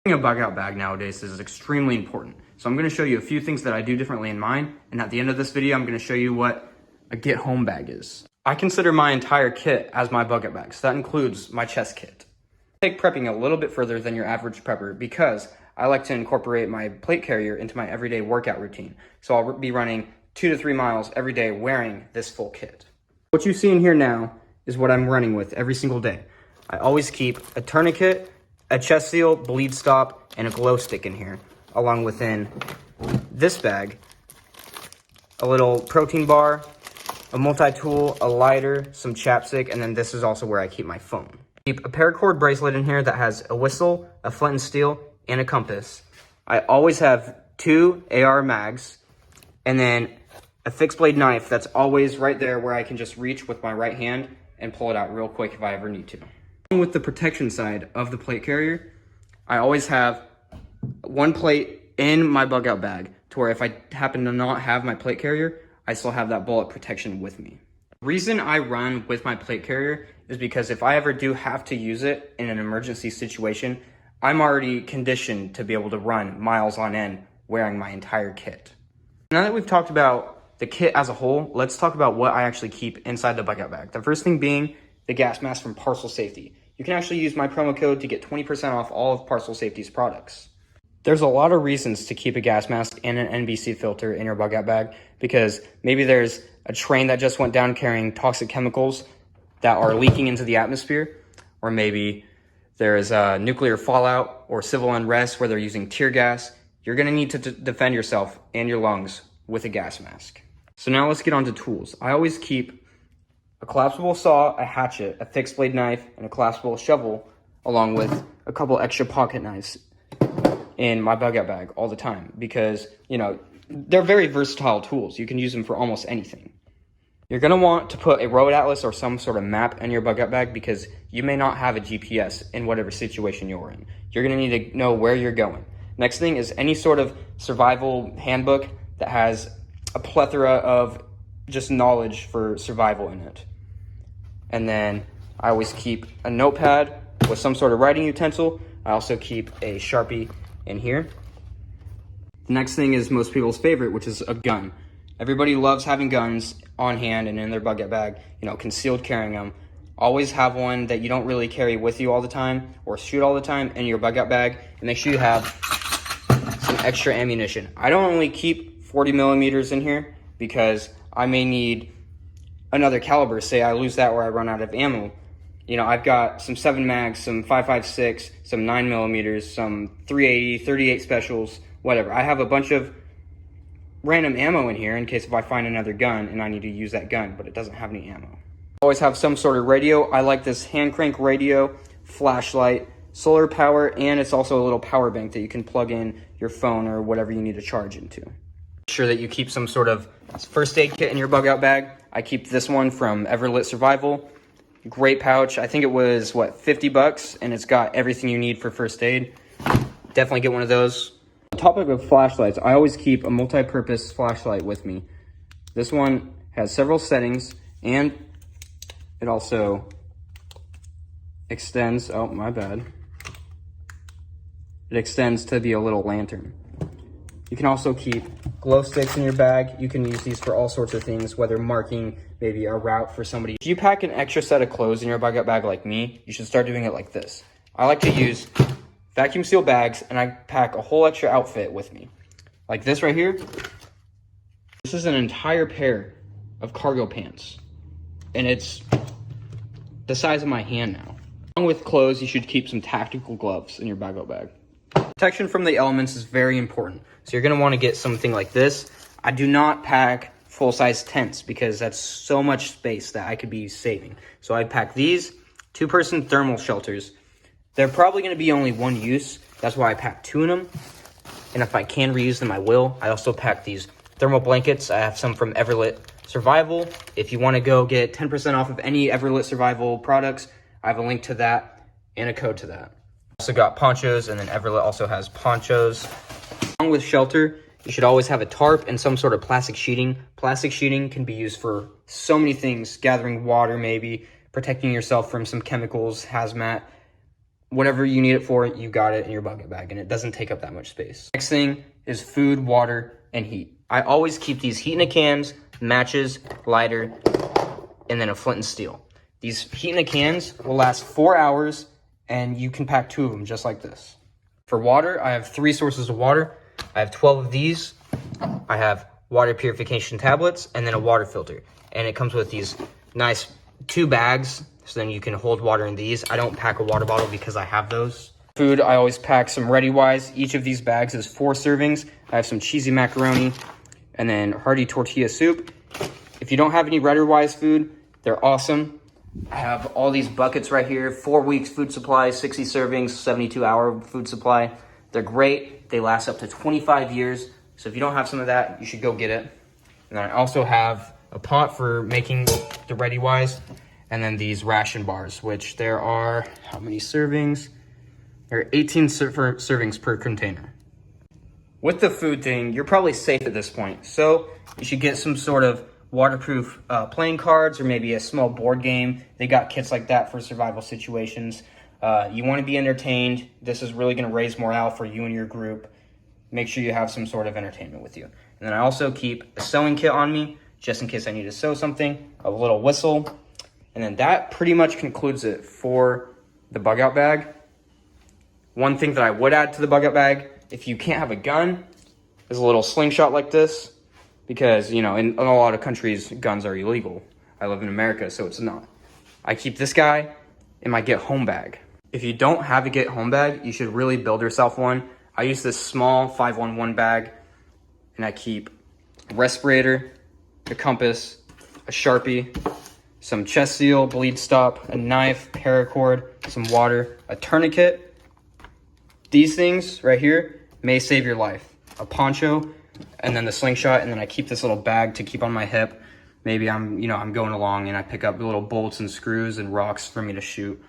A bug out bag nowadays is extremely important. So I'm going to show you a few things that I do differently in mine, and at the end of this video I'm going to show you what a get home bag is. I consider my entire kit as my bug out bag, so that includes my chest kit. I take prepping a little bit further than your average prepper because I like to incorporate my plate carrier into my everyday workout routine. So I'll be running 2 to 3 miles every day wearing this full kit. What you see in here now is what I'm running with every single day. I always keep a tourniquet, a chest seal, bleed stop, and a glow stick in here, along within this bag, a little protein bar, a multi-tool, a lighter, some chapstick, and then this is also where I keep my phone. I keep a paracord bracelet in here that has a whistle, a flint and steel, and a compass. I always have 2 AR mags, and then a fixed blade knife that's always right there where I can just reach with my right hand and pull it out real quick if I ever need to. With the protection side of the plate carrier, I always have one plate in my bug out bag to where if I happen to not have my plate carrier, I still have that bullet protection with me. The reason I run with my plate carrier is because if I ever do have to use it in an emergency situation, I'm already conditioned to be able to run miles on end wearing my entire kit. Now that we've talked about the kit as a whole, let's talk about what I actually keep inside the bug out bag. The first thing being the gas mask from Parcel Safety. You can actually use my promo code to get 20% off all of Parcel Safety's products. There's a lot of reasons to keep a gas mask and an NBC filter in your bug out bag because maybe there's a train that just went down carrying toxic chemicals that are leaking into the atmosphere, or maybe there is a nuclear fallout or civil unrest where they're using tear gas. You're going to need to defend yourself and your lungs with a gas mask. So now let's get on to tools. I always keep a collapsible saw, a hatchet, a fixed blade knife, and a collapsible shovel, along with a couple extra pocket knives in my bug out bag all the time because, you know, they're very versatile tools. You can use them for almost anything. You're going to want to put a road atlas or some sort of map in your bug out bag because you may not have a GPS in whatever situation you're in. You're going to need to know where you're going. Next thing is any sort of survival handbook that has a plethora of just knowledge for survival in it. And then I always keep a notepad with some sort of writing utensil. I also keep a Sharpie in here. The next thing is most people's favorite, which is a gun. Everybody loves having guns on hand and in their bug out bag, you know, concealed carrying them. Always have one that you don't really carry with you all the time or shoot all the time in your bug out bag, and make sure you have some extra ammunition. I don't only keep 40 millimeters in here because I may need another caliber. Say I lose that or I run out of ammo. You know, I've got some 7 mags, some 5.56, some 9 millimeters, some 380, 38 specials, whatever. I have a bunch of random ammo in here in case if I find another gun and I need to use that gun, but it doesn't have any ammo. Always have some sort of radio. I like this hand crank radio, flashlight, solar power, and it's also a little power bank that you can plug in your phone or whatever you need to charge into. Make sure that you keep some sort of first aid kit in your bug out bag. I keep this one from Everlit Survival. Great pouch. I think it was, what, $50, and it's got everything you need for first aid. Definitely get one of those. On the topic of flashlights, I always keep a multi-purpose flashlight with me. This one has several settings, and it also extends, oh, my bad. It extends to be a little lantern. You can also keep glow sticks in your bag. You can use these for all sorts of things, whether marking maybe a route for somebody. If you pack an extra set of clothes in your bug out bag like me, you should start doing it like this. I like to use vacuum seal bags, and I pack a whole extra outfit with me. Like this right here. This is an entire pair of cargo pants, and it's the size of my hand now. Along with clothes, you should keep some tactical gloves in your bug out bag. Protection from the elements is very important. So you're going to want to get something like this. I do not pack full-size tents because that's so much space that I could be saving. So I pack these 2-person thermal shelters. They're probably going to be only one use. That's why I pack 2 in them. And if I can reuse them, I will. I also pack these thermal blankets. I have some from Everlit Survival. If you want to go get 10% off of any Everlit Survival products, I have a link to that and a code to that. Also got ponchos, and then Everlit also has ponchos. Along with shelter, you should always have a tarp and some sort of plastic sheeting. Plastic sheeting can be used for so many things, gathering water maybe, protecting yourself from some chemicals, hazmat. whatever you need it for, you got it in your bucket bag, and it doesn't take up that much space. Next thing is food, water, and heat. I always keep these heat in a cans, matches, lighter, and then a flint and steel. These heat in a cans will last 4 hours, and you can pack 2 of them just like this. For water, I have 3 sources of water. I have 12 of these. I have water purification tablets, and then a water filter. And it comes with these nice 2 bags, so then you can hold water in these. I don't pack a water bottle because I have those. Food, I always pack some ReadyWise. Each of these bags is 4 servings. I have some cheesy macaroni and then hearty tortilla soup. If you don't have any ReadyWise food, they're awesome. I have all these buckets right here, 4 weeks food supply, 60 servings, 72-hour food supply. They're great. They last up to 25 years. So if you don't have some of that, you should go get it. And then I also have a pot for making the ReadyWise, and then these ration bars, which there are, how many servings? There are 18 servings per container. With the food thing, you're probably safe at this point. So you should get some sort of waterproof playing cards or maybe a small board game. They got kits like that for survival situations. You want to be entertained. This is really going to raise morale for you and your group. Make sure you have some sort of entertainment with you. And then I also keep a sewing kit on me, just in case I need to sew something, a little whistle. And then that pretty much concludes it for the bug out bag. One thing that I would add to the bug out bag, if you can't have a gun, is a little slingshot like this. Because, you know, in a lot of countries, guns are illegal. I live in America, so it's not. I keep this guy in my get home bag. If you don't have a get home bag, you should really build yourself one. I use this small 511 bag, and I keep a respirator, a compass, a Sharpie, some chest seal, bleed stop, a knife, paracord, some water, a tourniquet. These things right here may save your life. A poncho, and then the slingshot, and then I keep this little bag to keep on my hip. Maybe I'm going along and I pick up little bolts and screws and rocks for me to shoot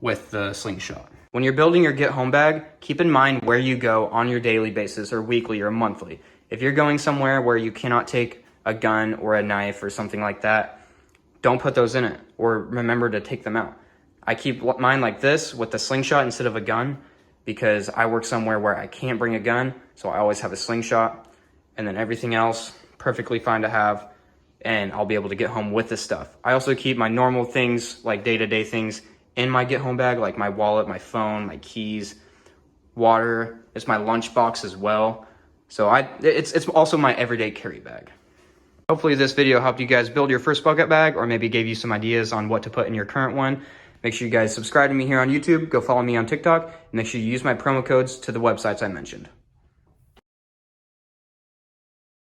with the slingshot. When you're building your get home bag, keep in mind where you go on your daily basis or weekly or monthly. If you're going somewhere where you cannot take a gun or a knife or something like that, don't put those in it, or remember to take them out. I keep mine like this with the slingshot instead of a gun because I work somewhere where I can't bring a gun, so I always have a slingshot. And then everything else, perfectly fine to have, and I'll be able to get home with this stuff. I also keep my normal things, like day-to-day things, in my get home bag, like my wallet, my phone, my keys, water. It's my lunch box as well. So it's also my everyday carry bag. Hopefully this video helped you guys build your first bucket bag, or maybe gave you some ideas on what to put in your current one. Make sure you guys subscribe to me here on YouTube, go follow me on TikTok, and make sure you use my promo codes to the websites I mentioned.